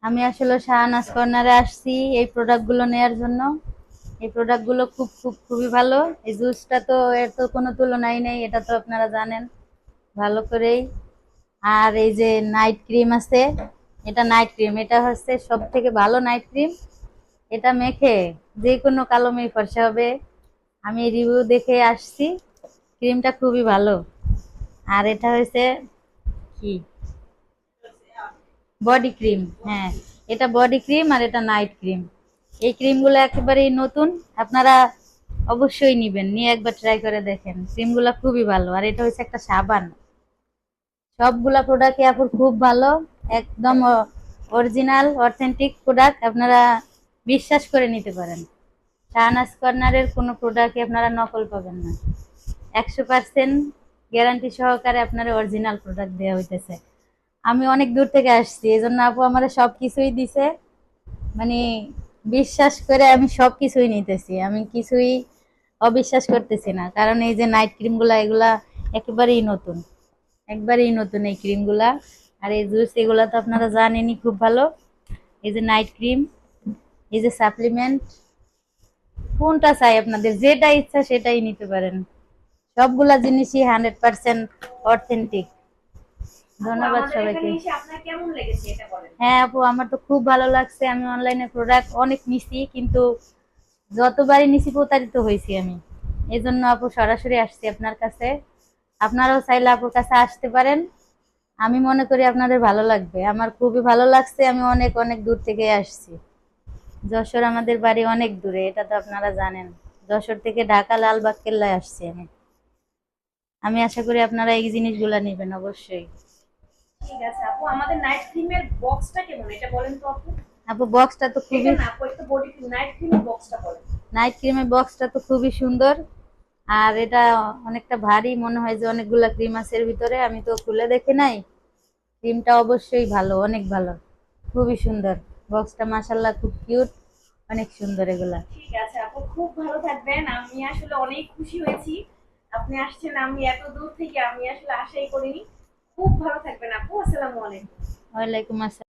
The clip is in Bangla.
আমি আসলে শাহনাজ কর্নারে আসছি এই প্রোডাক্টগুলো নেয়ার জন্য। এই প্রোডাক্টগুলো খুবই ভালো। এই জুসটা তো এর তো কোনো তুলনাই নেই, এটা তো আপনারা জানেন ভালো করেই। আর এই যে নাইট ক্রিম আছে, এটা নাইট ক্রিম, এটা হচ্ছে সব থেকে ভালো নাইট ক্রিম। এটা মেখে যে কোনো কালো মেয়ে ফর্সা হবে। আমি রিভিউ দেখে আসছি, ক্রিমটা খুবই ভালো। আর এটা হচ্ছে কি, বডি ক্রিম। হ্যাঁ, এটা বডি ক্রিম আর এটা নাইট ক্রিম। এই ক্রিমগুলো একেবারেই নতুন, আপনারা অবশ্যই নিবেন, নিয়ে একবার ট্রাই করে দেখেন। ক্রিমগুলো খুবই ভালো। আর এটা হচ্ছে একটা সাবান। সবগুলা প্রোডাক্টই আপুর খুব ভালো, একদম অরিজিনাল অথেন্টিক প্রোডাক্ট, আপনারা বিশ্বাস করে নিতে পারেন। শাহনাজ কর্নারের কোনো প্রোডাক্টই আপনারা নকল পাবেন না। 100% গ্যারান্টি সহকারে আপনারা অরিজিনাল প্রোডাক্ট দেওয়া হইতেছে। আমি অনেক দূর থেকে আসছি, এই জন্য আপু আমার সব কিছুই দিছে, মানে বিশ্বাস করে আমি সব কিছুই নিতেছি, আমি কিছুই অবিশ্বাস করতেছি না। কারণ এই যে নাইট ক্রিমগুলা, এগুলা একেবারেই নতুন, একবারেই নতুন এই ক্রিমগুলা। আর এই জুস এগুলা তো আপনারা জানেনই খুব ভালো। এই যে নাইট ক্রিম, এই যে সাপ্লিমেন্ট, কোনটা চাই আপনাদের, যেটা ইচ্ছা সেটাই নিতে পারেন। সবগুলা জিনিসই 100% অথেন্টিক। ধন্যবাদ সবাইকে। হ্যাঁ আপু, আমার তো খুব ভালো লাগছে। আমি অনলাইনে প্রোডাক্ট অনেক নিছি, কিন্তু যতবারই নিছি প্রতারিত হয়েছি আমি। এই জন্য আপু সরাসরি আসছি আপনার কাছে। আপনারাও চাইলে আপুর কাছে আসতে পারেন। আমি মনে করি আপনাদের ভালো লাগবে, আমার খুবই ভালো লাগছে। আমি অনেক অনেক দূর থেকে আসছি। যশোর আমাদের বাড়ি অনেক দূরে, এটা তো আপনারা জানেন। যশোর থেকে ঢাকা লালবাগ কেল্লায় আসছি আমি। আমি আশা করি আপনারা এই জিনিসগুলা নেবেন অবশ্যই। ঠিক আছে আপু, আমাদের নাইট ক্রিমের বক্সটা কেমন এটা বলেন তো আপু। আপু বক্সটা তো এটা খুবই, না আপু, একটা বডি ক্রিম নাইট ক্রিমের বক্সটা বলেন। নাইট ক্রিমের বক্সটা তো খুবই সুন্দর। আর এটা অনেকটা ভারী, মনে হয় যে অনেকগুলা ক্রিম আছে এর ভিতরে, আমি তো খুলে দেখি নাই। ক্রিমটা অবশ্যই ভালো, অনেক ভালো, খুবই সুন্দর। বক্সটা মাশাআল্লাহ খুব কিউট, অনেক সুন্দর এগুলা। ঠিক আছে আপু, খুব ভালো থাকবেন। আমি আসলে অনেক খুশি হয়েছি আপনি আসছেন। আমি এত দূর থেকে আমি আসলে আশাই করিনি। খুব ভালো থাকবেন আপু। আসসালামু আলাইকুম। ওয়ালাইকুম আসসালাম।